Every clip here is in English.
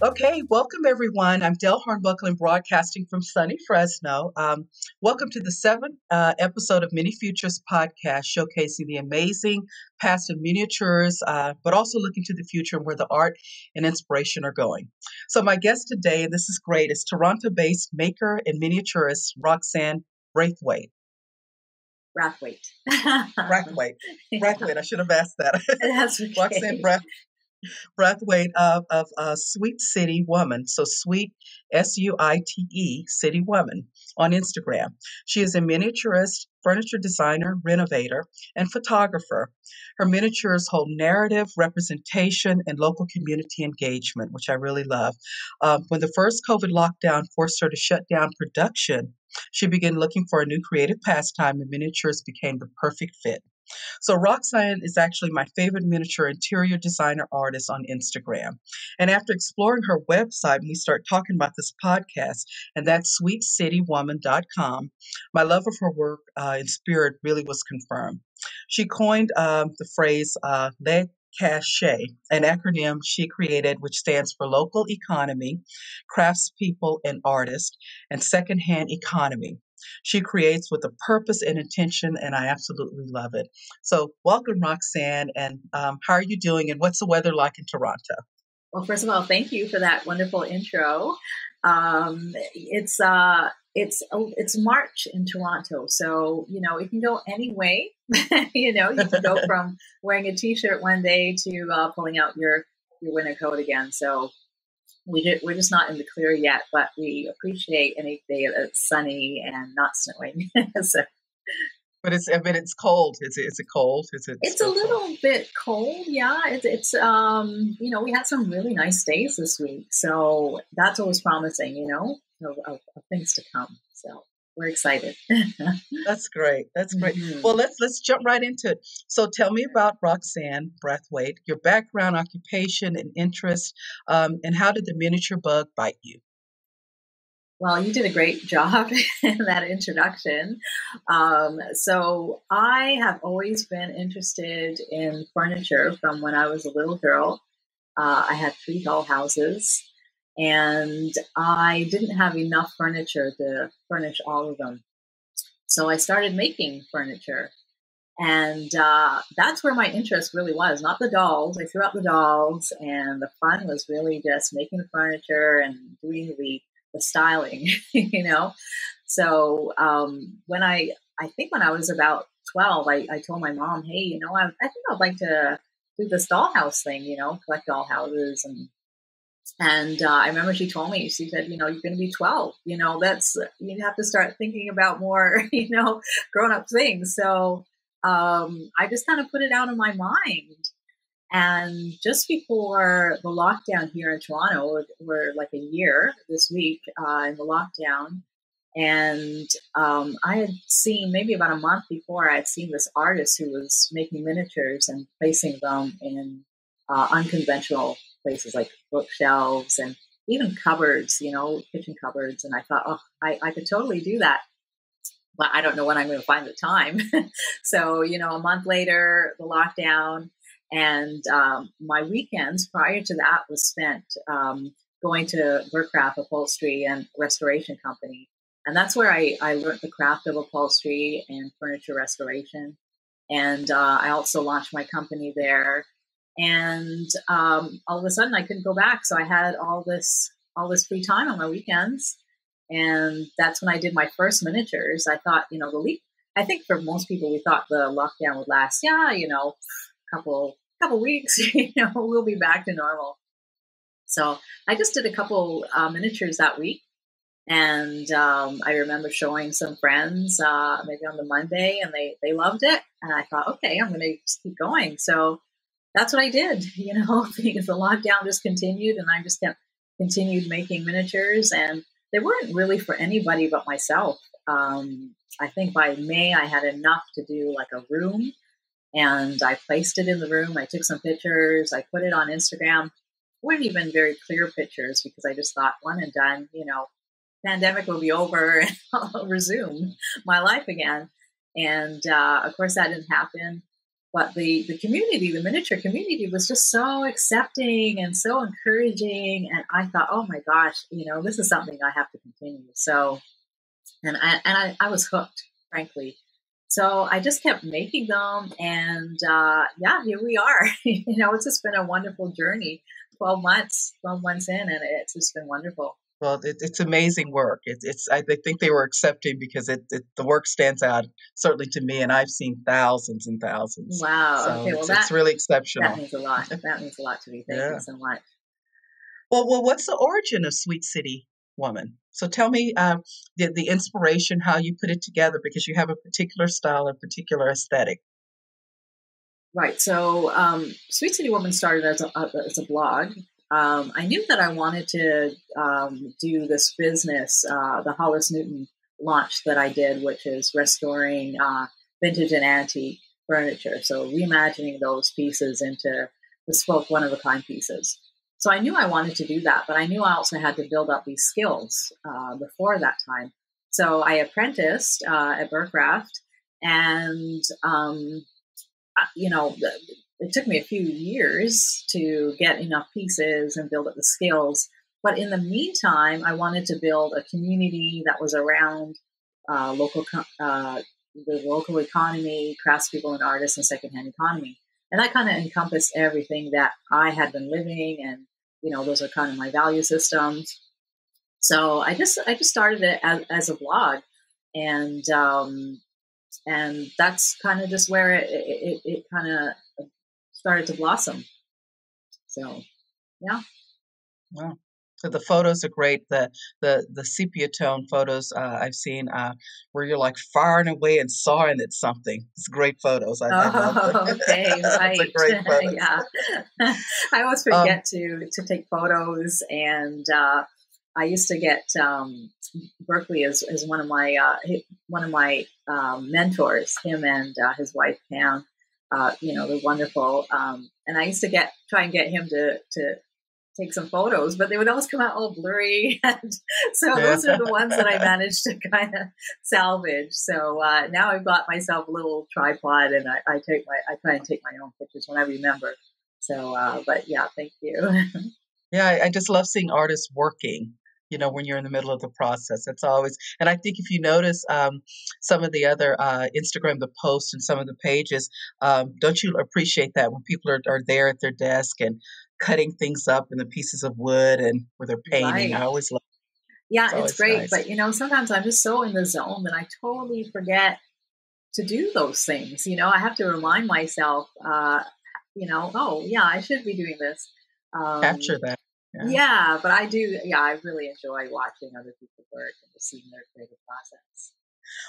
Okay, welcome everyone. I'm Del Hornbuckle broadcasting from sunny Fresno. Welcome to the seventh episode of Mini.Futures podcast, showcasing the amazing past of miniatures, but also looking to the future and where the art and inspiration are going. So my guest today, and this is great, is Toronto-based maker and miniaturist Roxanne Brathwaite. Brathwaite. Brathwaite. Brathwaite. I should have asked that. That's okay. Roxanne Brathwaite of Sweet City Woman. So Sweet, Suite, City Woman on Instagram. She is a miniaturist, furniture designer, renovator, and photographer. Her miniatures hold narrative, representation, and local community engagement, which I really love. When the first COVID lockdown forced her to shut down production, she began looking for a new creative pastime, and miniatures became the perfect fit. So Roxanne is actually my favorite miniature interior designer artist on Instagram. And after exploring her website, we start talking about this podcast, and that's sweetcitywoman.com. My love of her work in spirit really was confirmed. She coined the phrase "le cachet," an acronym she created, which stands for local economy, craftspeople and artists, and secondhand economy. She creates with a purpose and intention, and I absolutely love it. So, welcome, Roxanne. And how are you doing? And what's the weather like in Toronto? Well, first of all, thank you for that wonderful intro. It's March in Toronto, so it can go any way. You can go from wearing a t-shirt one day to pulling out your winter coat again. So we're just not in the clear yet, but we appreciate any day that's sunny and not snowing. So, but it's cold. Is it cold? It's a little cold? Bit cold. Yeah, it's we had some really nice days this week, so that's always promising. Of things to come. So we're excited. That's great. That's great. Mm-hmm. Well, let's jump right into it. So tell me about Roxanne Brathwaite, your background, occupation, and interest, and how did the miniature bug bite you? Well, you did a great job in that introduction. So I have always been interested in furniture from when I was a little girl. I had 3 dollhouses, and I didn't have enough furniture to furnish all of them. So I started making furniture. And that's where my interest really was, not the dolls. I threw out the dolls, and the fun was really just making the furniture and doing the styling, So when I think when I was about 12, I told my mom, hey, I think I'd like to do this dollhouse thing, collect dollhouses. And I remember she told me, she said, you're going to be 12, you have to start thinking about more, grown up things. So I just kind of put it out in my mind. And just before the lockdown here in Toronto, we're like a year this week in the lockdown. And I had seen, maybe about a month before, I had seen this artist who was making miniatures and placing them in unconventional places like bookshelves and even cupboards, kitchen cupboards. And I thought, I could totally do that. But I don't know when I'm going to find the time. So, a month later, the lockdown. And my weekends prior to that was spent going to Vercraft Upholstery and Restoration Company. And that's where I learned the craft of upholstery and furniture restoration. And I also launched my company there. And all of a sudden I couldn't go back. So I had all this free time on my weekends. And that's when I did my first miniatures. I thought, I think for most people, we thought the lockdown would last, couple weeks, we'll be back to normal. So I just did a couple miniatures that week. And I remember showing some friends maybe on the Monday, and they loved it. And I thought, okay, I'm going to just keep going. So that's what I did, because the lockdown just continued, and I just continued making miniatures. And they weren't really for anybody but myself. I think by May, I had enough to do like a room. And I placed it in the room. I took some pictures. I put it on Instagram. Weren't even very clear pictures because I just thought one and done, pandemic will be over and I'll resume my life again. And of course that didn't happen. But the community, the miniature community, was just so accepting and so encouraging. And I thought, oh my gosh, this is something I have to continue. So, I was hooked, frankly. So I just kept making them, and yeah, here we are. It's just been a wonderful journey. 12 months in, and it's just been wonderful. Well, it's amazing work. I think they were accepting because the work stands out certainly to me, and I've seen thousands and thousands. Wow. So Okay. Well, it's really that exceptional. means a lot. That means a lot to me. Thank you Yeah. so much. Well, what's the origin of Sweet City Woman? So tell me the inspiration, how you put it together, because you have a particular style, a particular aesthetic. Right. So, Sweet City Woman started as a blog. I knew that I wanted to do this business, the Hollis Newton launch that I did, which is restoring vintage and antique furniture. So, reimagining those pieces into bespoke, one of a kind pieces. So, I knew I wanted to do that, but I knew I also had to build up these skills before that time. So, I apprenticed at Burcraft, and it took me a few years to get enough pieces and build up the skills. But in the meantime, I wanted to build a community that was around the local economy, craftspeople and artists, and secondhand economy. And that kind of encompassed everything that I had been living, and those are kind of my value systems. So I just started it as a blog, and that's kind of just where it kind of started to blossom. So, yeah. Wow. So the photos are great. The sepia tone photos I've seen where you're like firing away and sawing at something. It's great photos. I love them. Oh, okay, It's a right. great photos. Yeah. I always Um, forget to take photos, and I used to get Berkeley as one of my mentors. Him and his wife Pam. They're wonderful. And I used to try and get him to take some photos, but they would always come out all blurry. And so yeah. those are the ones that I managed to kind of salvage. So now I've got myself a little tripod, and I try and take my own pictures when I remember. So, but yeah, thank you. Yeah, I just love seeing artists working, when you're in the middle of the process. That's always, and I think if you notice some of the other Instagram, the posts and some of the pages, don't you appreciate that when people are there at their desk and cutting things up in the pieces of wood and where they're painting? I Right. always love Yeah, it's it's always great. nice. But, sometimes I'm just so in the zone that I totally forget to do those things. I have to remind myself, oh, yeah, I should be doing this. Capture Um, that. Yeah. yeah, but I do. Yeah, I really enjoy watching other people work and just seeing their creative process.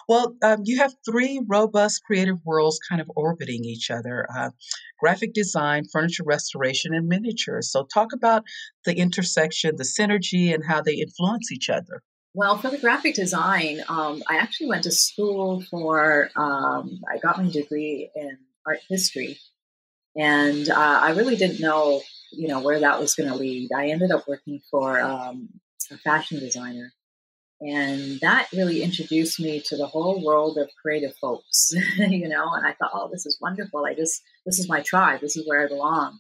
Well, you have three robust creative worlds kind of orbiting each other: graphic design, furniture restoration, and miniatures. So, talk about the intersection, the synergy, and how they influence each other. Well, for the graphic design, I actually went to school for, I got my degree in art history, and I really didn't know, where that was going to lead. I ended up working for a fashion designer, and that really introduced me to the whole world of creative folks, and I thought, oh, this is wonderful. This is my tribe. This is where I belong.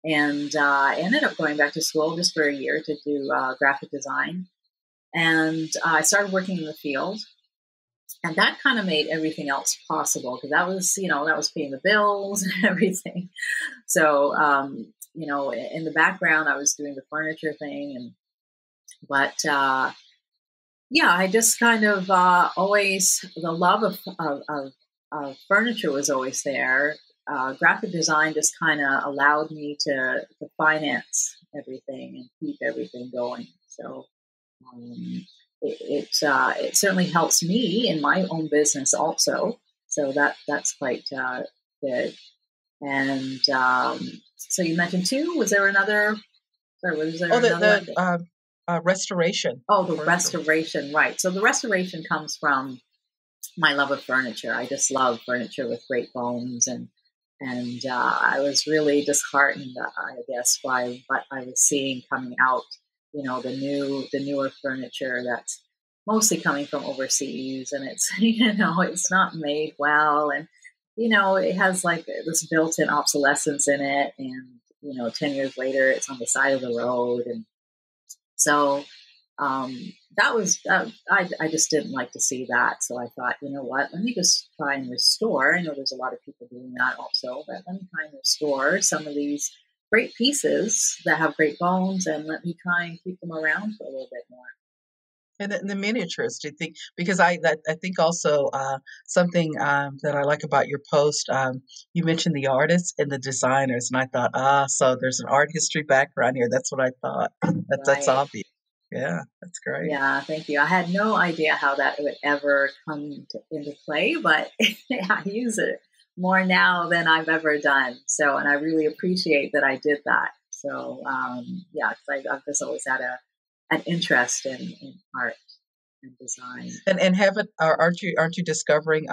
And I ended up going back to school just for a year to do graphic design. And I started working in the field, and that kind of made everything else possible, because that was paying the bills and everything. So, in the background, I was doing the furniture thing, but yeah, I just kind of always, the love of furniture was always there. Graphic design just kind of allowed me to finance everything and keep everything going. So it certainly helps me in my own business also. So that's quite good. And so you mentioned two. Was there another? Sorry, was there Oh, another one? restoration Oh, of the furniture. restoration, right. So the restoration comes from my love of furniture. I just love furniture with great bones, and I was really disheartened, I guess, by what I was seeing coming out. The newer furniture that's mostly coming from overseas, and it's it's not made well, and it has like this built-in obsolescence in it, and 10 years later, it's on the side of the road, and so um, that was I just didn't like to see that. So I thought, you know what, let me just try and restore. I know there's a lot of people doing that also, but let me try and restore some of these great pieces that have great bones, and let me try and keep them around for a little bit more. And the miniatures, do you think? Because I think also something that I like about your post, you mentioned the artists and the designers, and I thought, so there's an art history background here. That's what I thought. That's Right. obvious. Yeah, that's great. Yeah, thank you. I had no idea how that would ever into play, but I use it more now than I've ever done. So, and I really appreciate that I did that. So, yeah, 'cause I've just always had an interest in art and design. And haven't aren't you discovering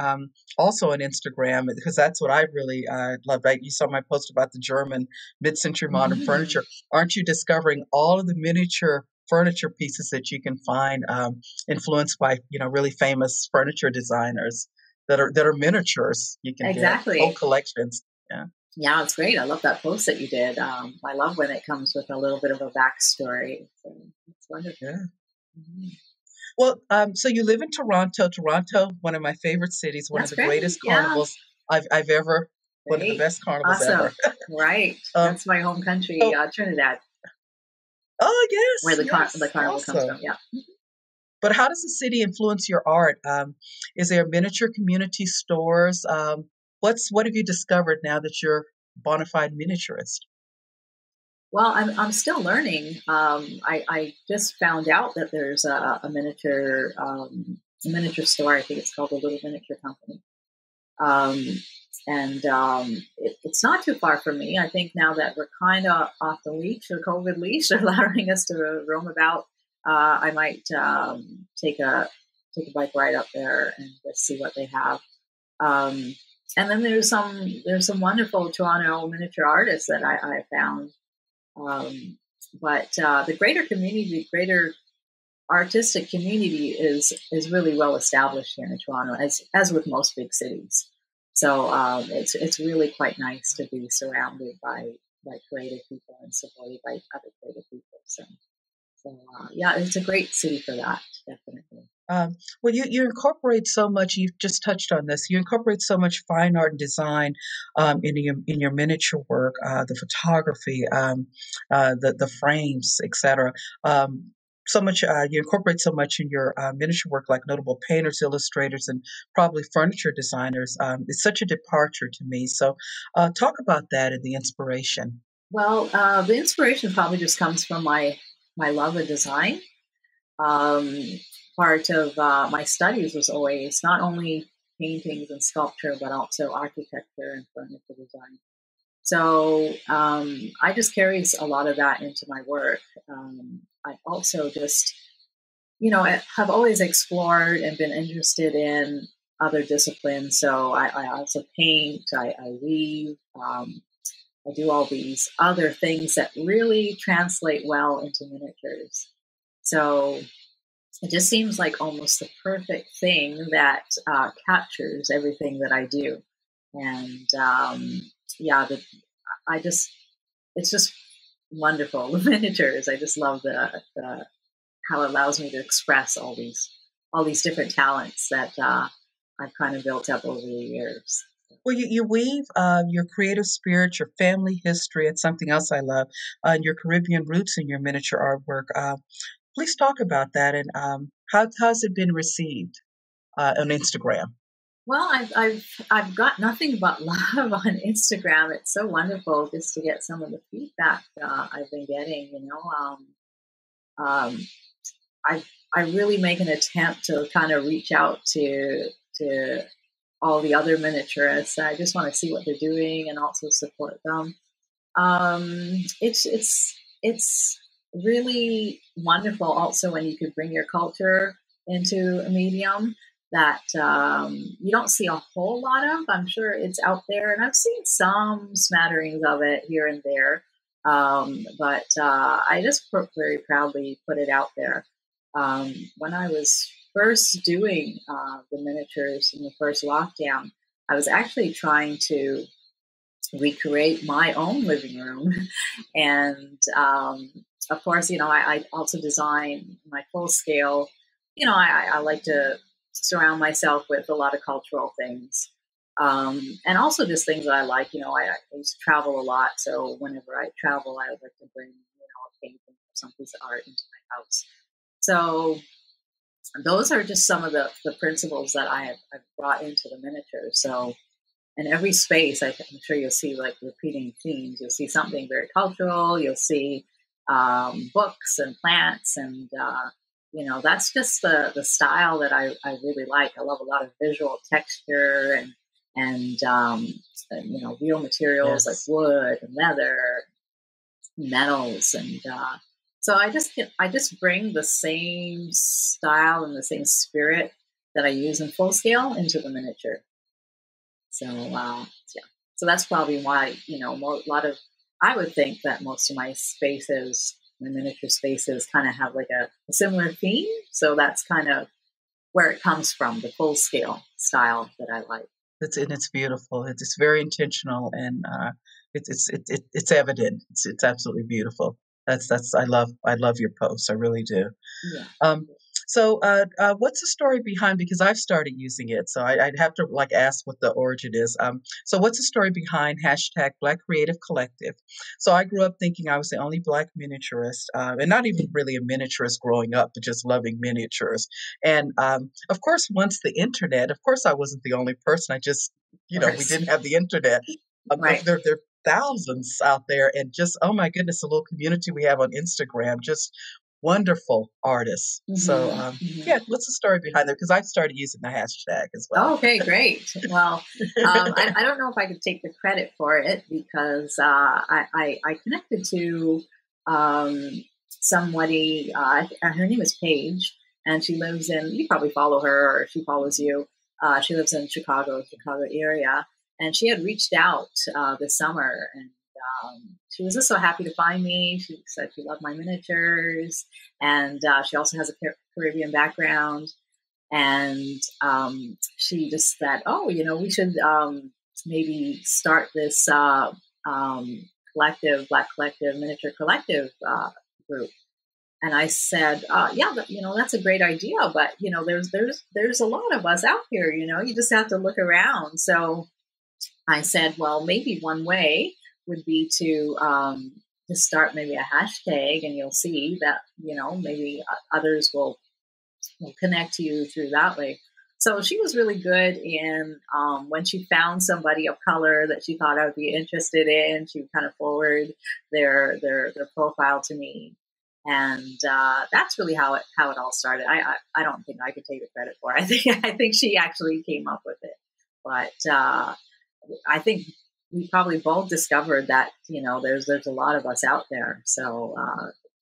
also on Instagram, because that's what I really love. Right, you saw my post about the German mid-century modern Mhm. furniture. Aren't you discovering all of the miniature furniture pieces that you can find influenced by really famous furniture designers that are miniatures you can get whole Exactly. collections. Yeah. Yeah, it's great. I love that post that you did. I love when it comes with a little bit of a backstory. So it's wonderful. Yeah. Mhm. Well, so you live in Toronto. Toronto, one of my favorite cities, one of That's the great. greatest Yeah. carnivals I've ever, one of the Great. best carnivals Awesome. ever. Right. Um, That's my home country, so, Trinidad, oh where yes, the yes, carnival comes awesome. from. Yeah. But how does the city influence your art? Is there miniature community stores? What have you discovered now that you're a bona fide miniaturist? Well, I'm still learning. I just found out that there's a miniature store. I think it's called the Little Miniature Company. Um, and it's not too far from me. I think now that we're kind of off the leash, the COVID leash, allowing us to roam about, I might take a bike ride up there and just see what they have. Um, and then there's some wonderful Toronto miniature artists that I found. Um, but the greater community, the greater artistic community is really well established here in Toronto, as with most big cities. So it's really quite nice to be surrounded by creative people and supported by other creative people. So yeah, it's a great city for that, definitely. Well, you incorporate so much. You've just touched on this. You incorporate so much fine art and design in your miniature work, the photography, the frames, etc. Um, so much you incorporate so much in your miniature work, like notable painters, illustrators, and probably furniture designers. It's such a departure to me. So, talk about that and the inspiration. Well, the inspiration probably just comes from my love of design. Um, Part of my studies was always not only paintings and sculpture, but also architecture and furniture design. So I just carries a lot of that into my work. I also just, I have always explored and been interested in other disciplines. So I also paint, I weave, I do all these other things that really translate well into miniatures. So it just seems like almost the perfect thing that captures everything that I do. And yeah, I just it's just wonderful. The miniatures. I just love the how it allows me to express all these different talents that I've kind of built up over the years. Well, you weave your creative spirit, your family history, and something else I love, and your Caribbean roots in your miniature artwork. Please talk about that and how's it been received on Instagram? Well, I've got nothing but love on Instagram. It's so wonderful just to get some of the feedback I've been getting. Um, I I really make an attempt to kind of reach out to all the other miniaturists. I just want to see what they're doing and also support them. It's really wonderful also when you could bring your culture into a medium that you don't see a whole lot of. I'm sure it's out there, and I've seen some smatterings of it here and there. But I just very proudly put it out there. When I was first doing the miniatures in the first lockdown, I was actually trying to recreate my own living room. And of course, I also design my full scale. I like to surround myself with a lot of cultural things. And also just things that I like. I used to travel a lot. So whenever I travel, I would like to bring, a painting or some piece of art into my house. So those are just some of the principles that I've brought into the miniature. So in every space, I'm sure you'll see like repeating themes. You'll see something very cultural. You'll see books and plants, and that's just the style that I really like. I love a lot of visual texture and real materials like Yes. wood and leather, metals, and so I just bring the same style and the same spirit that I use in full scale into the miniature. So yeah, so that's probably why a lot of I would think that most of my spaces, my miniature spaces, kind of have like a similar theme. So that's kind of where it comes from, the full scale style that I like. It's beautiful. It's very intentional, and it's evident. It's absolutely beautiful. That's I love your posts. I really do. Yeah. Um, what's the story behind? Because I've started using it, so I'd have to like ask what the origin is. So what's the story behind hashtag Black Creative Collective? So I grew up thinking I was the only Black miniaturist, and not even really a miniaturist growing up, but just loving miniatures. And of course, once the internet, of course, I wasn't the only person. I just, Of we course. didn't have the internet. Right. There are thousands out there, and just oh my goodness, the little community we have on Instagram, just wonderful artists. So, Hmm. Hmm. yeah, what's the story behind it? Because I've started using the hashtag as well. Okay, great. Well, I don't know if I could take the credit for it because I connected to somebody. Her name is Paige, and she lives in. You probably follow her, or she follows you. She lives in Chicago area, and she had reached out this summer, and she was just so happy to find me. She said she loved my miniatures, and she also has a Caribbean background, and she just said, "Oh, we should maybe start this collective, Black collective, miniature collective group." And I said, "Yeah, but, that's a great idea, but there's a lot of us out here. You just have to look around." So I said, "Well, maybe one way would be to start maybe a hashtag, and you'll see that maybe others will connect to you through that way." So she was really good in when she found somebody of color that she thought I would be interested in, she would kind of forward their profile to me, and that's really how it all started. I don't think I could take the credit for it. I think she actually came up with it, but I think we probably both discovered that there's a lot of us out there, so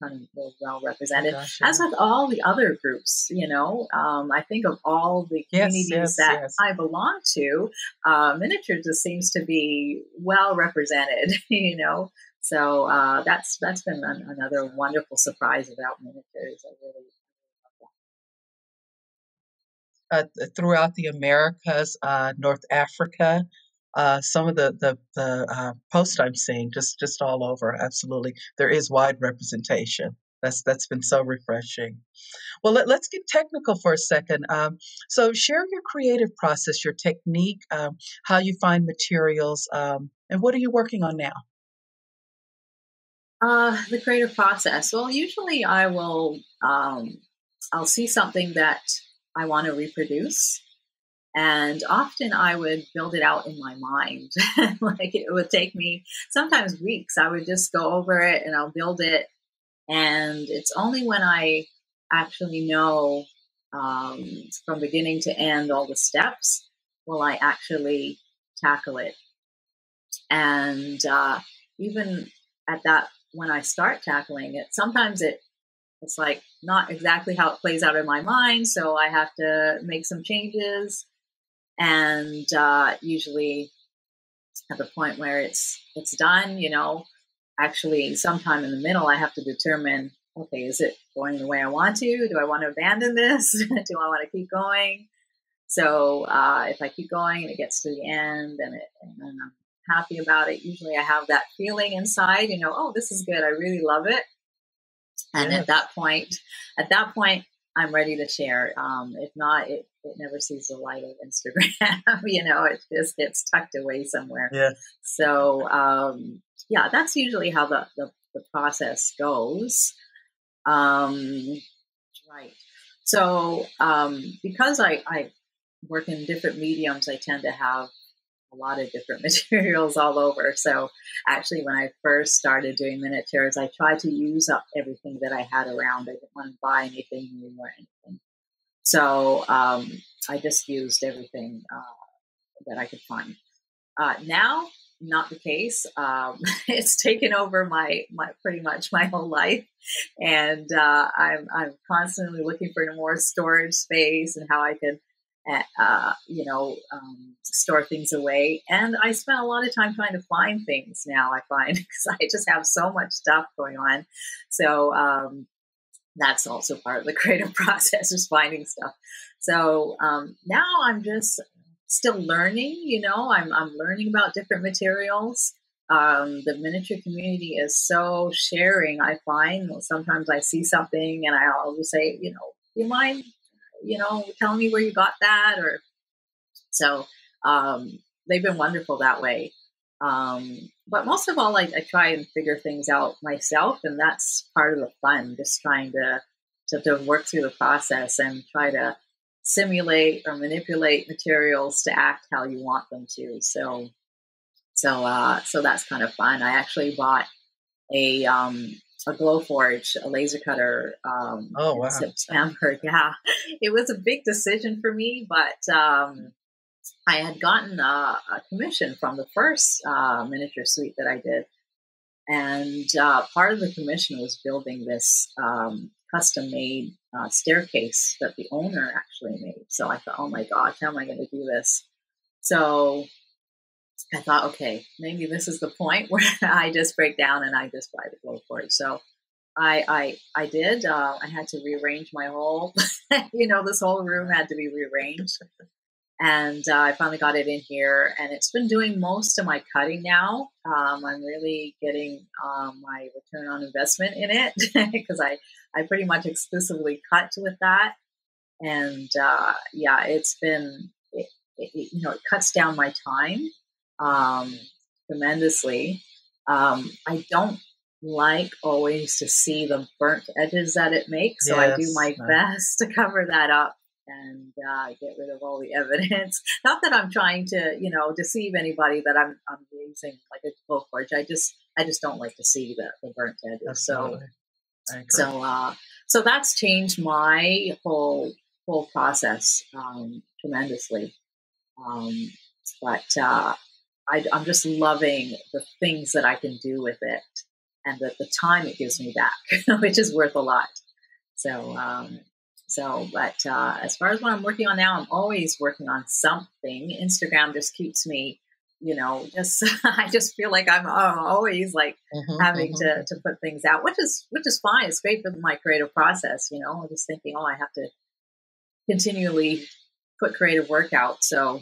kind of well Oh represented. gosh, As yeah. with all the other groups, I think of all the Yes, communities yes, that yes. I belong to, miniature just seems to be well represented. So that's been another wonderful surprise about miniatures. I really love Throughout the Americas, North Africa, some of the posts I'm seeing just all over. Absolutely, there is wide representation. That's been so refreshing. Well, let's get technical for a second. So, share your creative process, your technique, how you find materials, and what are you working on now? The creative process. Well, usually I'll see something that I want to reproduce, and often I would build it out in my mind. Like it would take me sometimes weeks. I would just go over it and I'll build it, and it's only when I actually know um, from beginning to end all the steps will I actually tackle it. And even at that, when I start tackling it, sometimes it's like not exactly how it plays out in my mind, so I have to make some changes. And usually at the point where it's done, actually sometime in the middle, I have to determine, okay, is it going the way I want to? Do I want to abandon this? Do I want to keep going? So if I keep going and it gets to the end and I'm happy about it, usually I have that feeling inside, oh, this is good. I really love it. And Yes. at that point, I'm ready to share. If not, it never sees the light of Instagram. It just gets tucked away somewhere. Yes. So yeah, that's usually how the process goes. Um, right. So because I work in different mediums, I tend to have a lot of different materials all over. So actually, when I first started doing miniatures, I tried to use up everything that I had around. I didn't want to buy anything new or anything. So I just used everything that I could find. Now, not the case. It's taken over my pretty much my whole life, and I'm constantly looking for more storage space and how I can, store things away. And I spend a lot of time trying to find things now. I find because I just have so much stuff going on, so that's also part of the creative process is finding stuff. So now I'm just still learning, I'm learning about different materials. The miniature community is so sharing. I find sometimes I see something and I'll just say, you mind, telling me where you got that? Or so they've been wonderful that way. But most of all, I try and figure things out myself, and that's part of the fun. Just trying to work through the process and try to simulate or manipulate materials to act how you want them to. So that's kind of fun. I actually bought a glow forge, a laser cutter Oh, in wow. September. Yeah, it was a big decision for me, but I had gotten a commission from the first miniature suite that I did. And part of the commission was building this custom made staircase that the owner actually made. So I thought, oh my gosh, how am I going to do this? So I thought, okay, maybe this is the point where I just break down and I just buy the glow forge. So I did. I had to rearrange my whole, this whole room had to be rearranged. And I finally got it in here, and it's been doing most of my cutting now. I'm really getting my return on investment in it because I pretty much exclusively cut with that. And yeah, it cuts down my time tremendously. I don't like always to see the burnt edges that it makes, so I do Yes. my best to cover that up and get rid of all the evidence. Not that I'm trying to, deceive anybody that I'm using like a glow forge. I just don't like to see the burnt edges. Absolutely. I agree. So that's changed my whole process tremendously. Um, but I'm just loving the things that I can do with it, and the time it gives me back, which is worth a lot. So, but as far as what I'm working on now, I'm always working on something. Instagram just keeps me, just I just feel like I'm always like having to put things out, which is fine. It's great for my creative process. I'm just thinking, oh, I have to continually put creative work out. So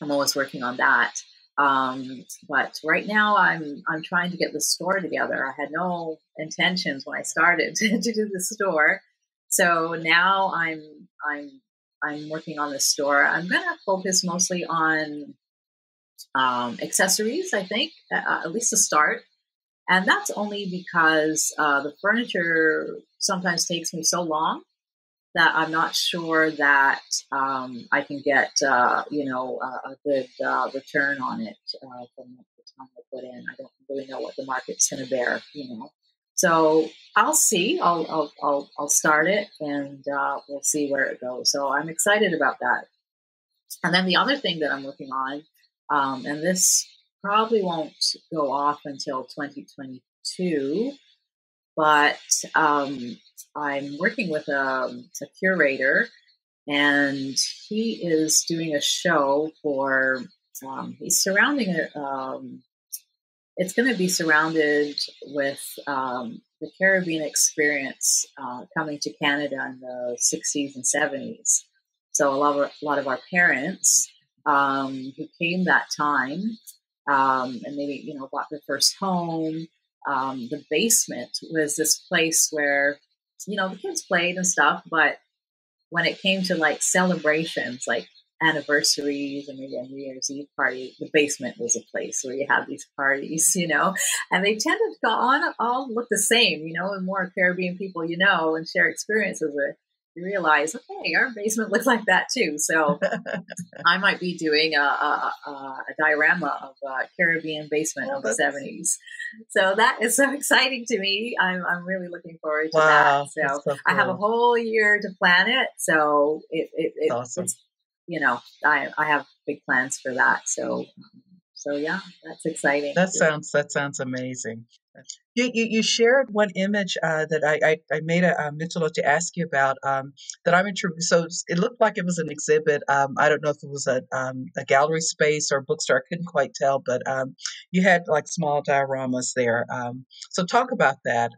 I'm always working on that. But right now I'm trying to get the store together. I had no intentions when I started to do the store. So now I'm working on the store. I'm going to focus mostly on accessories, I think, at least to start. And that's only because the furniture sometimes takes me so long that I'm not sure that I can get, a good return on it from the time I put in. I don't really know what the market's going to bear. So I'll see. I'll start it, and we'll see where it goes. So I'm excited about that. And then the other thing that I'm working on, and this probably won't go off until 2022, but I'm working with a curator, and he is doing a show for. He's surrounding it. It's going to be surrounded with the Caribbean experience coming to Canada in the 60s and 70s. So a lot of our parents who came that time and maybe, bought their first home, the basement was this place where, the kids played and stuff, but when it came to like celebrations, like anniversaries and maybe a New Year's Eve party, the basement was a place where you had these parties, and they tended to all look the same, and more Caribbean people, and share experiences with. You realize, okay, our basement looks like that too. So I might be doing a diorama of a Caribbean basement Oh, of the that's 70s. So that is so exciting to me. I'm really looking forward to that. wow. That's So so I have a cool. whole year to plan it. So It's awesome. it's, I have big plans for that. So yeah, that's exciting. That sounds amazing. You shared one image that I made a mental note to ask you about that I'm intrigued. So it looked like it was an exhibit. I don't know if it was a gallery space or bookstore. I couldn't quite tell, but you had like small dioramas there. So talk about that.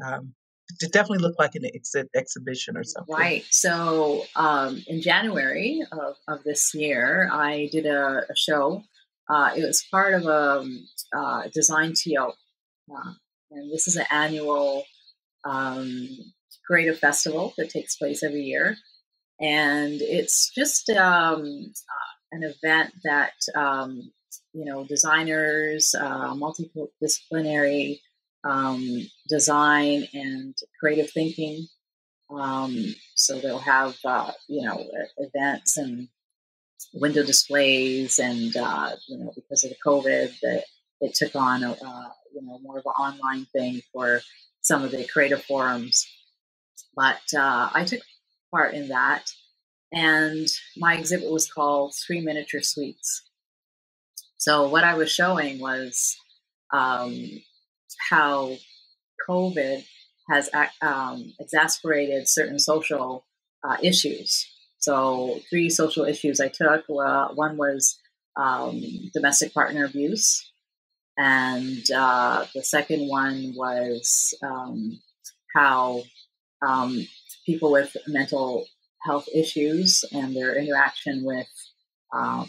It definitely looked like an exhibition or something. Right. So in January of this year, I did a show. It was part of a design TO. Uh, and this is an annual um, creative festival that takes place every year. And it's just an event that, designers, multidisciplinary design and creative thinking, so they'll have, events and window displays, and because of the COVID, that it took on more of an online thing for some of the creative forums. But I took part in that, and my exhibit was called Three Miniature Suites. So what I was showing was um, how COVID has exacerbated certain social issues. So, three social issues I took. One was domestic partner abuse, and the second one was how um, people with mental health issues and their interaction with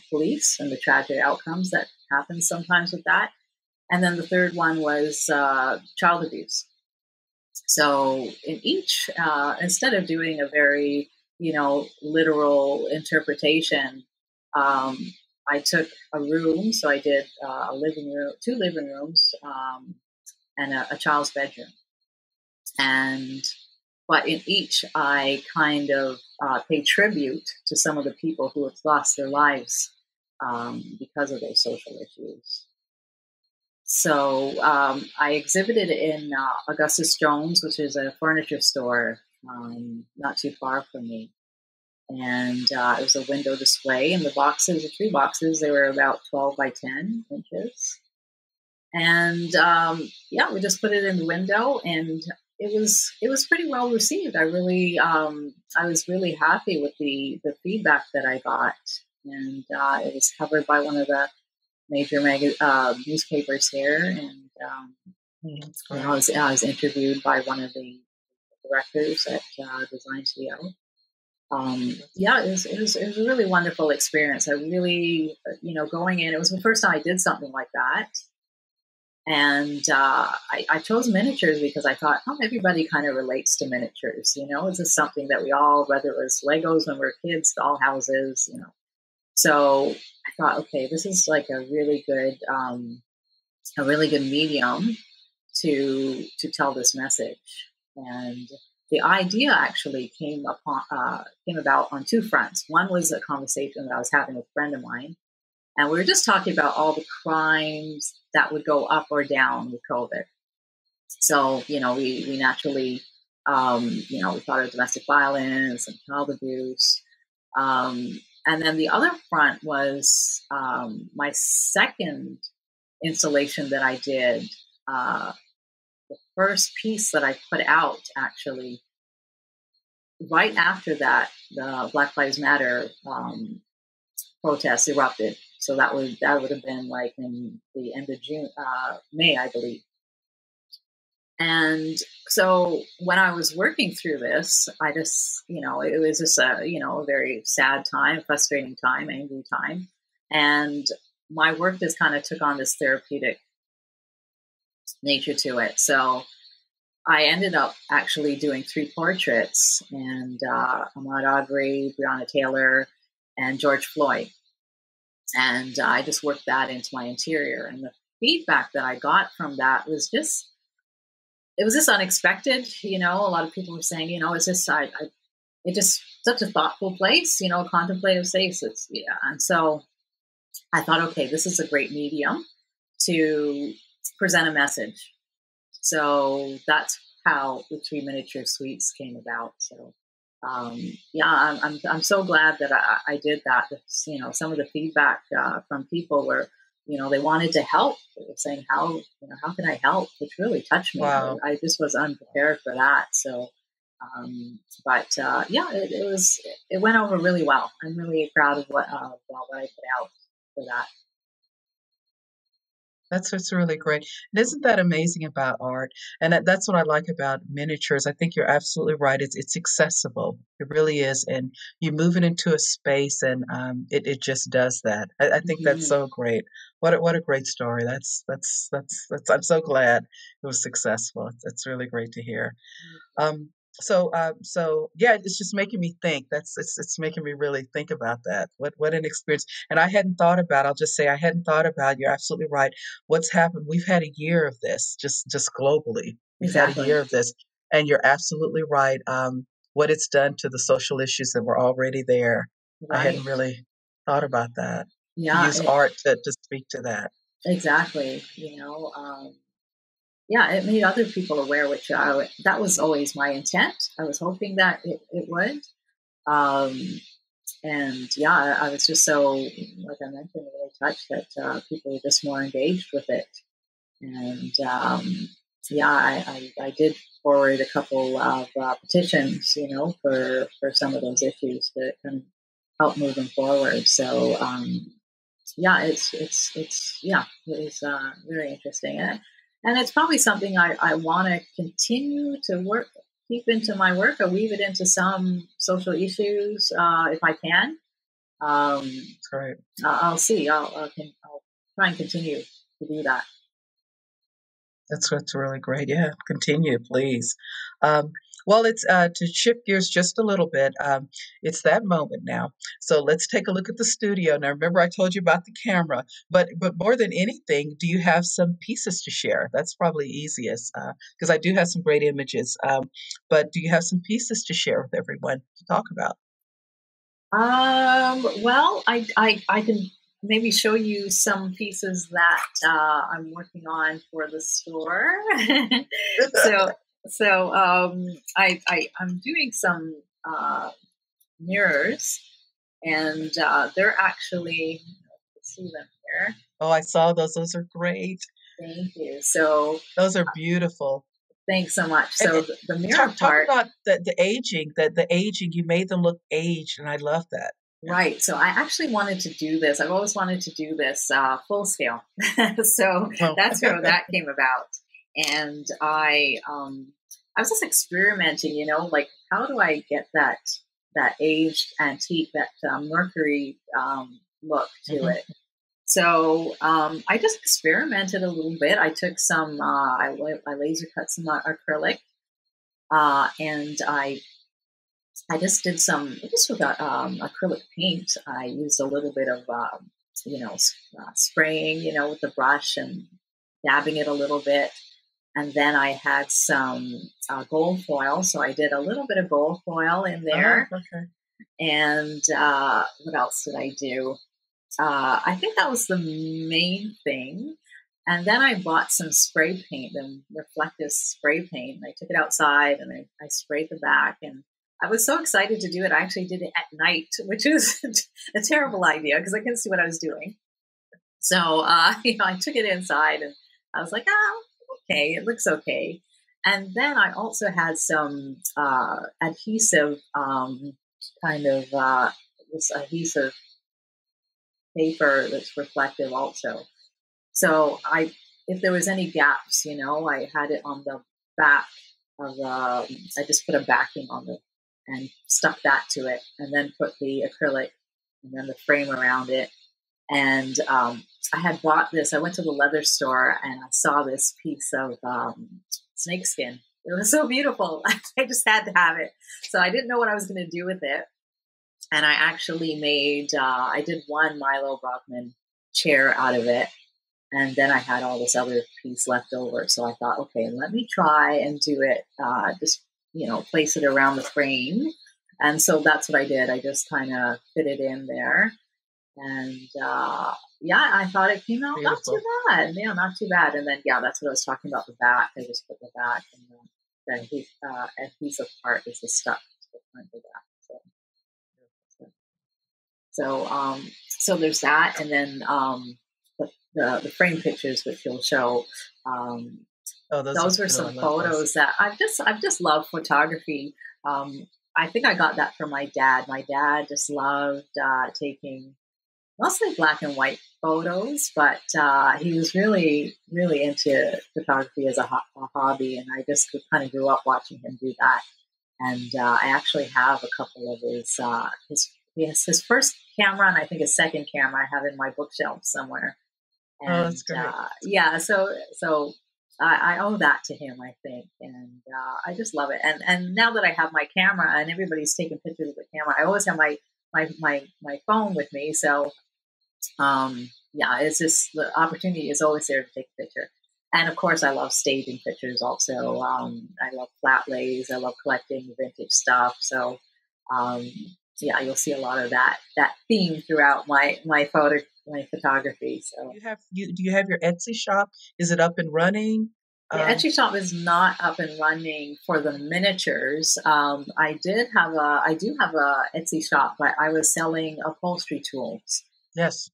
police and the tragic outcomes that happen sometimes with that. And then the third one was child abuse. So in each, instead of doing a very, literal interpretation, um, I took a room. So I did a living room, two living rooms, and a child's bedroom. And but in each, I kind of pay tribute to some of the people who have lost their lives because of those social issues. So I exhibited in Augustus Jones, which is a furniture store not too far from me. And it was a window display, and the boxes, the three boxes, they were about 12 by 10 inches. And yeah, we just put it in the window, and it was pretty well received. I was really happy with the feedback that I got, and it was covered by one of the major newspapers here, and That's great. I was interviewed by one of the directors at Design CEO. Yeah, it was a really wonderful experience. I really, going in, it was the first time I did something like that. And I chose miniatures because I thought, oh, everybody kind of relates to miniatures. Is this something that we all, whether it was Legos when we were kids, dollhouses, So I thought, okay, this is like a really good medium to tell this message. And the idea actually came about on two fronts. One was a conversation that I was having with a friend of mine, and we were just talking about all the crimes that would go up or down with COVID. So we naturally we thought of domestic violence and child abuse. And then the other front was my second installation that I did. The first piece that I put out, actually, right after that, the Black Lives Matter protests erupted. So that would have been like in the end of June, May, I believe. And so when I was working through this, I just, it was just a very sad time, frustrating time, angry time. And my work just kind of took on this therapeutic nature to it. So I ended up actually doing 3 portraits, and Ahmaud Arbery, Breonna Taylor, and George Floyd. And I just worked that into my interior. And the feedback that I got from that was just, it was just unexpected. A lot of people were saying, it's just, it just such a thoughtful place, contemplative space. Yeah. And so I thought, okay, this is a great medium to present a message. So that's how the 3 miniature suites came about. So, yeah, I'm so glad that I did that. Some of the feedback from people were, they wanted to help. They were saying, how can I help? Which really touched me. Wow. I just was unprepared for that. So, but yeah, it went over really well. I'm really proud of what I put out for that. That's what's really great. And isn't that amazing about art? And that's what I like about miniatures. I think you're absolutely right. It's accessible. It really is. And you move it into a space and it just does that. I think that's Mhm. so great. What a great story. That's I'm so glad it was successful. It's really great to hear. Um, so yeah, it's just making me think. It's making me really think about that. What an experience. And I hadn't thought about. I'll just say I hadn't thought about. You're absolutely right. What's happened? We've had a year of this, just globally. We've had a Exactly. year of this, and you're absolutely right. What it's done to the social issues that were already there. I hadn't Right. really thought about that. To Yeah. use art to speak to that. Exactly. Yeah, it made other people aware, which that was always my intent. I was hoping that it would. Um, and yeah, I was just so, like I mentioned, really touched that people were just more engaged with it. And yeah, I did forward a couple of petitions, for some of those issues to kind of help move them forward. So yeah, yeah, it was very interesting, and it's probably something I want to continue to keep into my work, or weave it into some social issues if I can. Um, That's right. I'll see. I'll try and continue to do that. That's what's really great. Yeah, continue, please. Um, well, it's to shift gears just a little bit. It's that moment now. So let's take a look at the studio. Now, remember, I told you about the camera, but more than anything, do you have some pieces to share? That's probably easiest because I do have some great images. But do you have some pieces to share with everyone to talk about? Well, I can maybe show you some pieces that I'm working on for the store. so, I'm doing some mirrors, and they're actually, let's see them here. Oh, I saw those. Those are great. Thank you. So, Those are beautiful. thanks so much. And So, the mirror talk part. about the aging, the aging, you made them look aged, and I love that. Yeah. Right. So I actually wanted to do this. I've always wanted to do this full scale. So Oh, that's how that came about. And I was just experimenting, like how do I get that aged antique, that Mercury look to mhm. it. So I just experimented a little bit. I took I laser cut some acrylic, and I just did just with acrylic paint. I used a little bit of, spraying, with the brush and dabbing it a little bit. And then I had some gold foil. So I did a little bit of gold foil in Oh, there. okay. And what else did I do? I think that was the main thing. And then I bought some spray paint, the reflective spray paint. And I took it outside and I sprayed the back. And I was so excited to do it. I actually did it at night, which is a terrible idea because I couldn't see what I was doing. So, I took it inside and I was like, oh, okay, it looks okay. And then I also had some adhesive, kind of this adhesive paper that's reflective also. So if there was any gaps, I had it on back of I just put a backing on the and stuck that to it, and then put the acrylic and then the frame around it. And I had bought this. I went to the leather store and I saw this piece of snakeskin. It was so beautiful. I just had to have it. So I didn't know what I was going to do with it. And I actually made, I did one Milo Brockman chair out of it. And then I had all this other piece left over. So I thought, okay, let me try and do it. Just, place it around the frame. And so that's what I did. I just kind of fit it in there. And yeah, I thought it came out not too bad. Yeah, not too bad. And then, yeah, that's what I was talking about, the back. I just put the back, and the adhesive part is the stuck to the front of that. So there's that. And then the frame pictures, which you'll show, those were some photos that I've just loved photography. I think I got that from my dad. My dad just loved taking mostly black and white photos, but he was really, really into photography as a hobby, and I just kind of grew up watching him do that. And I actually have a couple of his first camera, and I think his second camera I have in my bookshelf somewhere. And that's great. Yeah, so I owe that to him, I think, and I just love it. And now that I have my camera, and everybody's taking pictures with the camera, I always have my phone with me. So yeah, it's just the opportunity is always there to take a picture. And of course, I love staging pictures also. I love flat lays. I love collecting vintage stuff. So yeah, you'll see a lot of that theme throughout my photography. So do you have your Etsy shop? Is it up and running? The Etsy shop is not up and running for the miniatures. I do have a Etsy shop, but I was selling upholstery tools. Yes.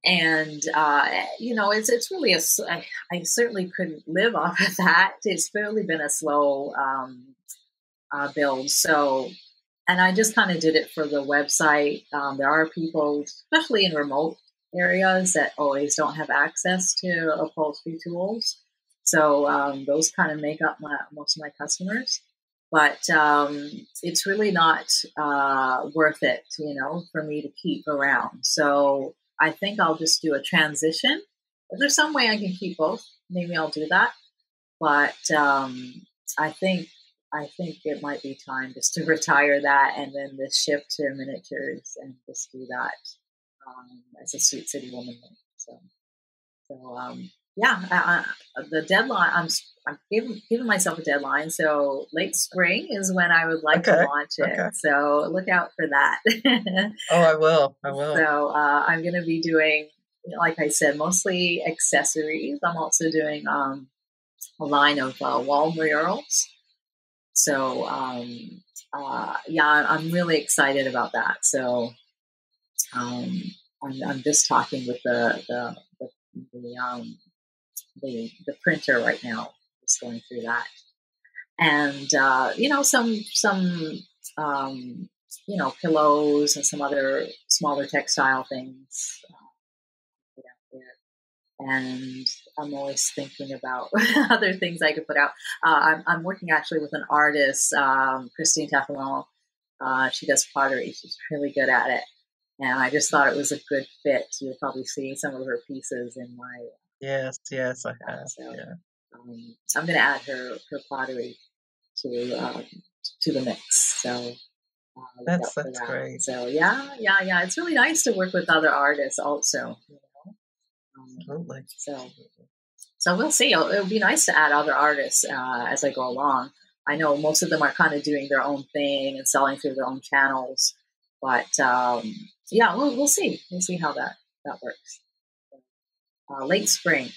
And it's really I certainly couldn't live off of that. It's really been a slow build. So, and I just kind of did it for the website. There are people, especially in remote areas, that always don't have access to upholstery tools. So those kind of make up most of my customers. But it's really not worth it, for me to keep around. So I think I'll just do a transition. If there's some way I can keep both, maybe I'll do that. But I think it might be time just to retire that and then just shift to miniatures and just do that as a Sweet City woman. So yeah, the deadline. I'm giving myself a deadline. So late spring is when I would like to launch it. Okay. So look out for that. Oh, I will. So I'm going to be doing, like I said, mostly accessories. I'm also doing a line of wall murals. So yeah, I'm really excited about that. So I'm just talking with the printer right now, just going through that, and some pillows and some other smaller textile things put out there. And I'm always thinking about other things I could put out. I'm working actually with an artist, Christine Taffelon. She does pottery. She's really good at it, and I just thought it was a good fit. You'll probably see some of her pieces in my. Yes, I have. So, yeah. I'm going to add her pottery to the mix. So that's great. So yeah. It's really nice to work with other artists also. Absolutely. So we'll see. It'll be nice to add other artists as I go along. I know most of them are kind of doing their own thing and selling through their own channels, but yeah, we'll see. We'll see how that works. Late spring.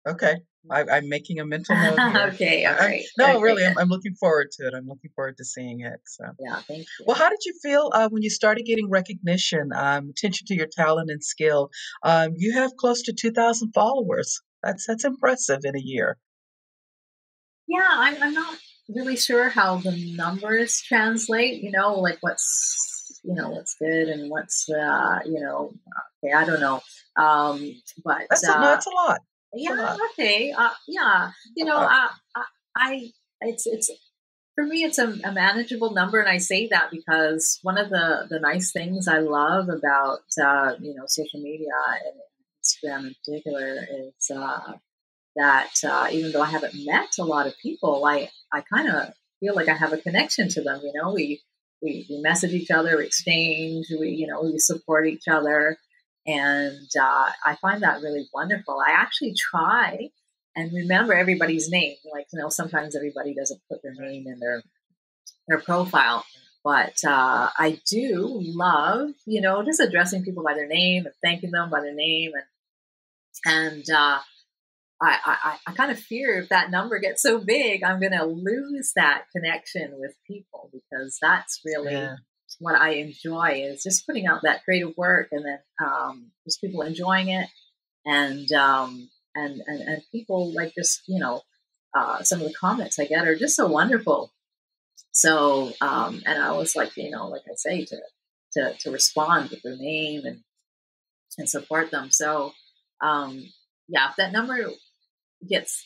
Okay. I'm making a mental note here. Okay, all right. Really, I'm looking forward to it. I'm looking forward to seeing it. So. Yeah, thank you. Well, how did you feel when you started getting recognition, attention to your talent and skill? You have close to 2,000 followers. That's impressive in a year. Yeah, I'm not really sure how the numbers translate. Like what's good and what's okay, I don't know. But that's a lot. Yeah. Okay. Yeah. I it's for me, it's a manageable number, and I say that because one of the nice things I love about social media and Instagram in particular is that even though I haven't met a lot of people, I kind of feel like I have a connection to them. We message each other, we exchange, we support each other, and I find that really wonderful. I actually try and remember everybody's name. Like, sometimes everybody doesn't put their name in their profile. But I do love, just addressing people by their name and thanking them by their name. And I kind of fear if that number gets so big, I'm going to lose that connection with people, because that's really what I enjoy, is just putting out that creative work, and then just people enjoying it, and people like just, some of the comments I get are just so wonderful. So, and I always like, like I say, to respond with their name and support them. So, if that number gets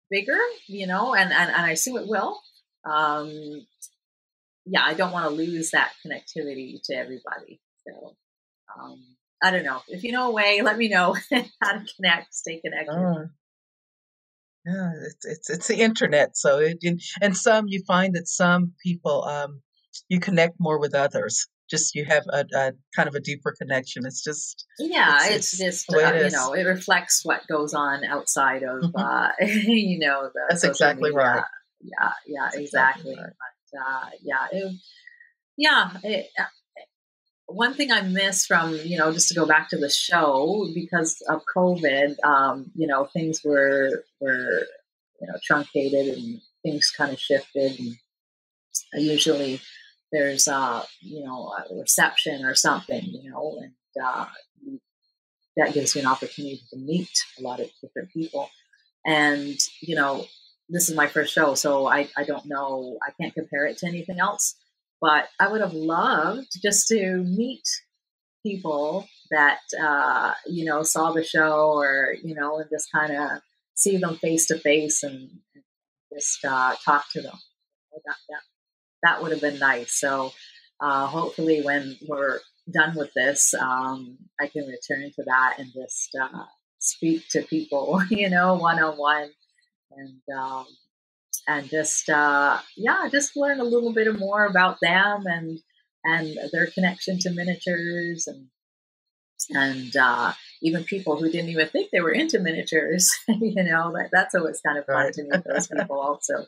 bigger, and I assume it will, I don't want to lose that connectivity to everybody. So, I don't know. If you know a way, let me know how to stay connected. Yeah, it's the internet. So and some, you find that some people, you connect more with others. Just you have a kind of a deeper connection. It's just It's just the way it is. it reflects what goes on outside of Mhm. the That's social exactly media. right. Yeah, That's exactly exactly. right. But yeah, one thing I miss from, just to go back to the show, because of COVID, things were truncated, and things kind of shifted. And usually there's a reception or something, and that gives you an opportunity to meet a lot of different people. And this is my first show, so I don't know, I can't compare it to anything else, but I would have loved just to meet people that saw the show, or and just kind of see them face to face, and just talk to them. That would have been nice. So hopefully, when we're done with this, I can return to that and just speak to people, one on one, and just just learn a little bit more about them, and their connection to miniatures, and even people who didn't even think they were into miniatures. That's always kind of fun Right. to meet those people also.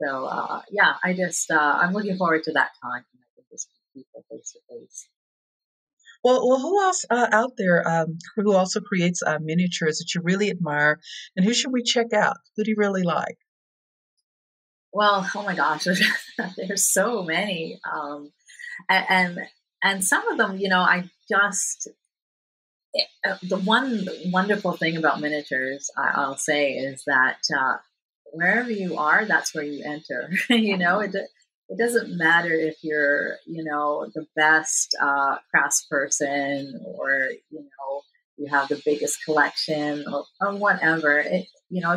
So I'm looking forward to that time when I can just meet people face to face. Well, who else out there who also creates miniatures that you really admire, and who should we check out? Who do you really like? Well, oh my gosh, there's so many, and and some of them, I just the one wonderful thing about miniatures, I'll say, is that wherever you are, that's where you enter. It doesn't matter if you're, the best craftsperson, or you have the biggest collection, or whatever. If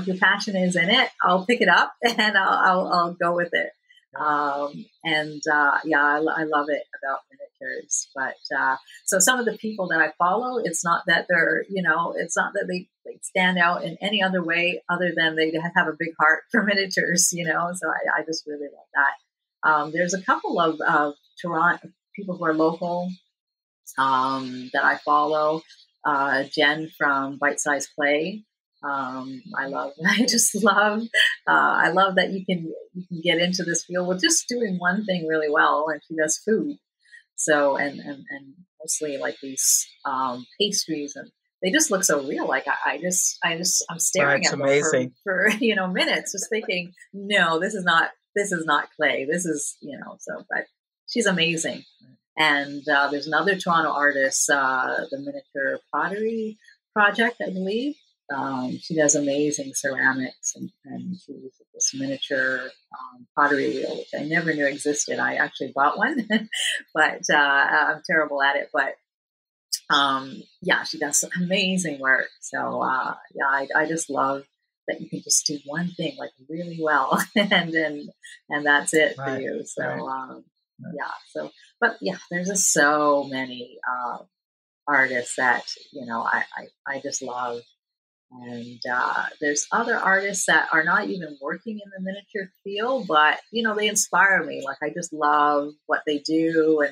your passion is in it, I'll pick it up and I'll go with it. And I love it about miniatures. But so some of the people that I follow, it's not that it's not that they stand out in any other way other than they have a big heart for miniatures. So I just really love that. There's a couple of Toronto people who are local, that I follow. Jen from Bite Size Clay. I just love, I love that you can get into this field with just doing one thing really well, and she does food. So, and mostly like these, pastries, and they just look so real. Like I'm Right, staring it's at them amazing. for minutes, just thinking, no, this is not clay. This is, so, but she's amazing. And there's another Toronto artist, the Miniature Pottery Project, I believe. She does amazing ceramics, and she uses this miniature pottery wheel, which I never knew existed. I actually bought one, but I'm terrible at it. But she does some amazing work. So I just love that you can just do one thing like really well, and that's it for Right. you. Right. So Right. yeah, so but yeah, there's just so many artists that I just love. And there's other artists that are not even working in the miniature field, but they inspire me. Like I just love what they do,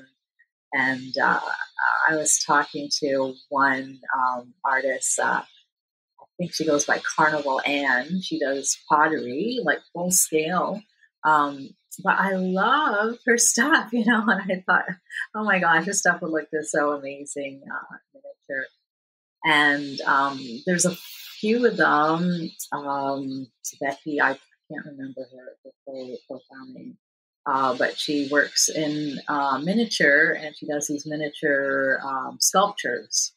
and I was talking to one artist. I think she goes by Carnival Anne. She does pottery, like full scale. Um, but I love her stuff, and I thought, oh my gosh, her stuff would look just so amazing miniature. And there's a few of them. Becky, I can't remember her full name, but she works in miniature, and she does these miniature sculptures.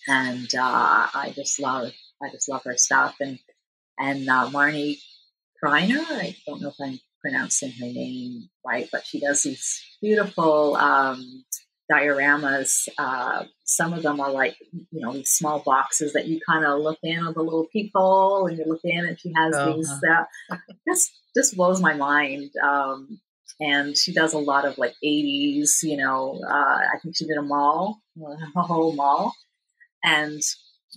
And I just love her stuff. And Marnie Kreiner, I don't know if I'm pronouncing her name right, but she does these beautiful dioramas. Some of them are like, these small boxes that you kind of look in with a little peephole, and you look in, and she has these. Uh-huh. Just blows my mind. And she does a lot of like 80s. I think she did a whole mall, and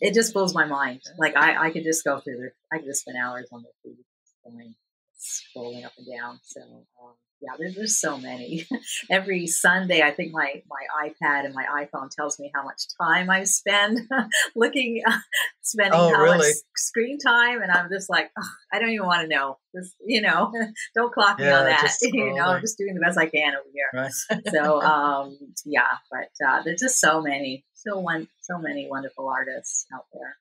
it just blows my mind. Like I could just go through there. I could just spend hours on their feed, going, scrolling up and down. So yeah, there's so many. Every Sunday, I think my iPad and my iPhone tells me how much time I spend looking, spending Oh, how much really? screen time, and I'm just like, "Ugh, I don't even want to know. Just don't clock me on Yeah, that. just I'm scrolling. just doing the best I can over here. Right. So yeah, but there's just so many wonderful artists out there.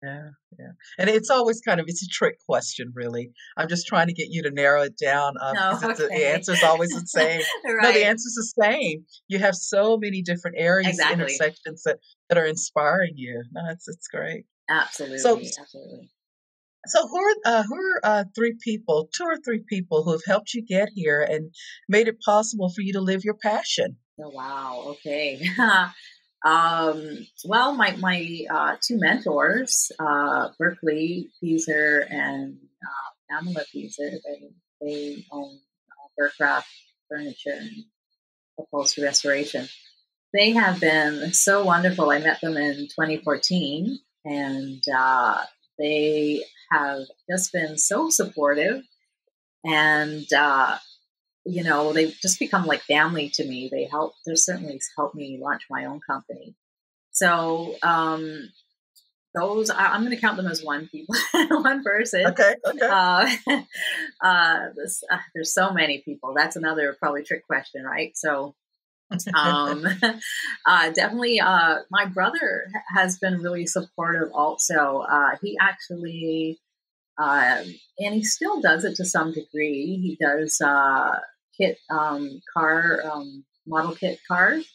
Yeah, yeah. And it's always it's a trick question, really. I'm just trying to get you to narrow it down No, because the okay, answer's always the same. No, the right, answer's the same. You have so many different areas, exactly, intersections that are inspiring you. No, it's great. So absolutely, absolutely. so who are two or three people who have helped you get here and made it possible for you to live your passion? Oh wow, okay. Well, my two mentors, Berkeley Peaser and Pamela Peaser, they own Burcraft Furniture and Upholstery Restoration. They have been so wonderful. I met them in 2014, and they have just been so supportive. And they've just become like family to me. They're certainly helped me launch my own company. So I'm going to count them as one people, one person. Okay, okay. Uh, there's so many people. That's another probably trick question, right? So um, definitely, my brother has been really supportive. Also, he actually, and he still does it to some degree. He does kit car model kit cars.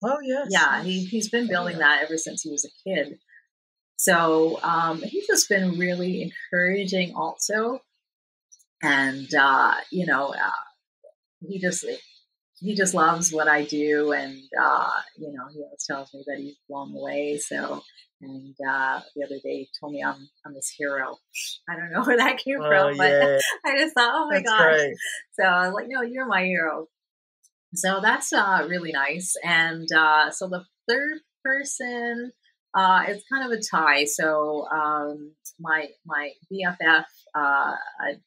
Oh, yes, Yeah, yes. he's been Oh, building yeah. that ever since he was a kid. So he's just been really encouraging, also, and he just loves what I do, and he always tells me that he's blown away. So, and the other day he told me I'm his hero. I don't know where that came Oh, from, but yeah. I just thought, oh my That's gosh. great. So I was like, no, you're my hero. So that's really nice. And so the third person, it's kind of a tie. So my BFF,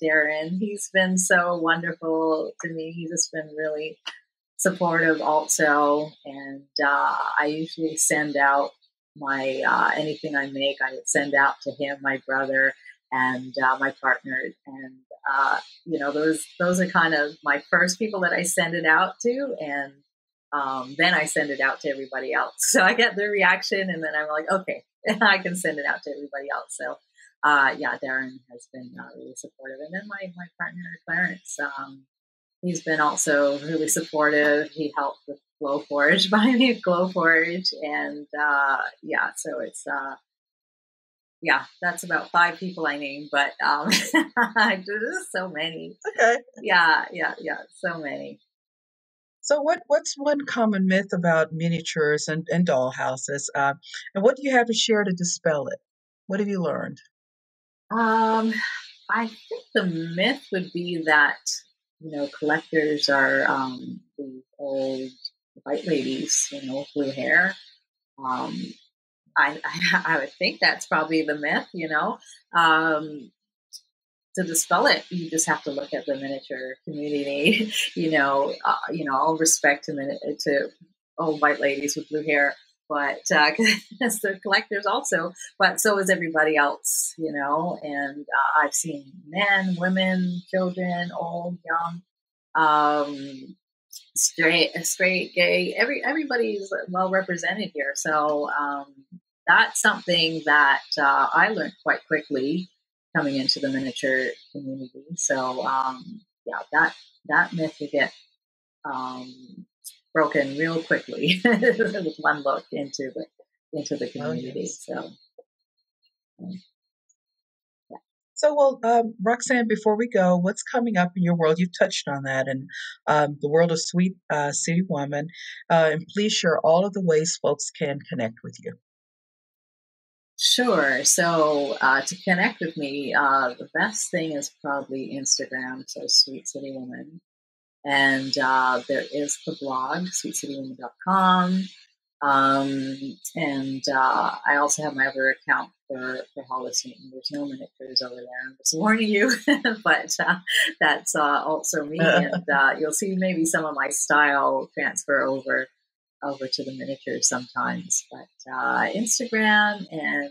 Darren, he's been so wonderful to me. He's just been really supportive also, and I usually send out my anything I make. I send out to him, my brother, and my partner, and those are kind of my first people that I send it out to, and then I send it out to everybody else. So I get the reaction, and then I'm like, okay, I can send it out to everybody else. So yeah, Darren has been really supportive, and then my partner Clarence. He's been also really supportive. He helped with Glowforge, buying me a Glowforge, and yeah, so it's yeah, that's about five people I named, but there's so many. Okay. Yeah, so many. So what's one common myth about miniatures and dollhouses? And what do you have to share to dispel it? What have you learned? Um, I think the myth would be that, collectors are these old white ladies, with blue hair. Um, I would think that's probably the myth. To dispel it, you just have to look at the miniature community. All respect to old white ladies with blue hair, but as the collectors also, but so is everybody else. And I've seen men, women, children, old, young, um, straight, gay. Everybody's well represented here. So that's something that I learned quite quickly coming into the miniature community. So yeah, that myth will get um, broken real quickly with one look into the Oh, community. yes. So um, yeah. So, well, Roxanne, before we go, what's coming up in your world? You touched on that, and the world of Sweet City Woman. And please share all of the ways folks can connect with you. Sure. So to connect with me, the best thing is probably Instagram. So Sweet City Woman. And there is the blog, sweetcitywoman.com. And I also have my other account for Hollis Newton. There's no miniatures over there. I'm just warning you, but that's also me. And you'll see maybe some of my style transfer over to the miniatures sometimes. But Instagram and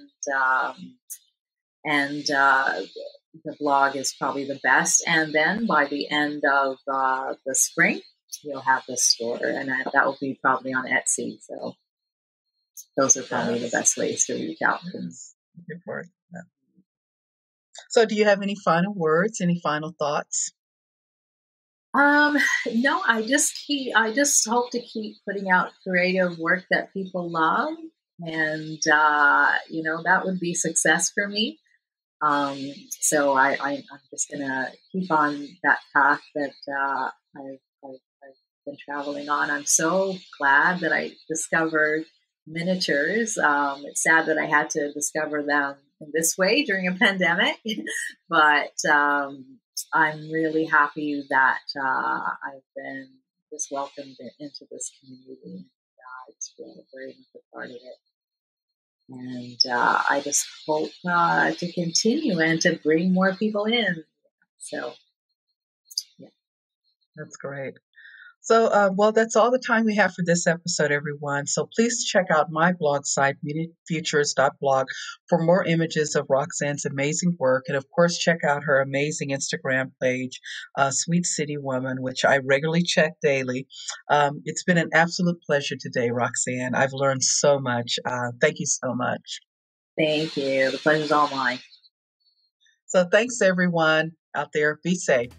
the blog is probably the best. And then by the end of the spring, you'll have the store, and that will be probably on Etsy. So those are probably the Yes, best ways to reach out to me. yes. Looking forward to that. So, do you have any final words, any final thoughts? Um, no, I just hope to keep putting out creative work that people love, and that would be success for me. Um, so I'm just gonna keep on that path that I've been traveling on. I'm so glad that I discovered miniatures. It's sad that I had to discover them in this way during a pandemic, but I'm really happy that I've been just welcomed into this community. I just feel very much a part of it. And I just hope to continue and to bring more people in. So, yeah. That's great. So, well, that's all the time we have for this episode, everyone. So please check out my blog site, mini.Futures.blog, for more images of Roxanne's amazing work. And of course, check out her amazing Instagram page, Sweet City Woman, which I regularly check daily. It's been an absolute pleasure today, Roxanne. I've learned so much. Thank you so much. Thank you. The pleasure's all mine. So, thanks, everyone out there. Be safe.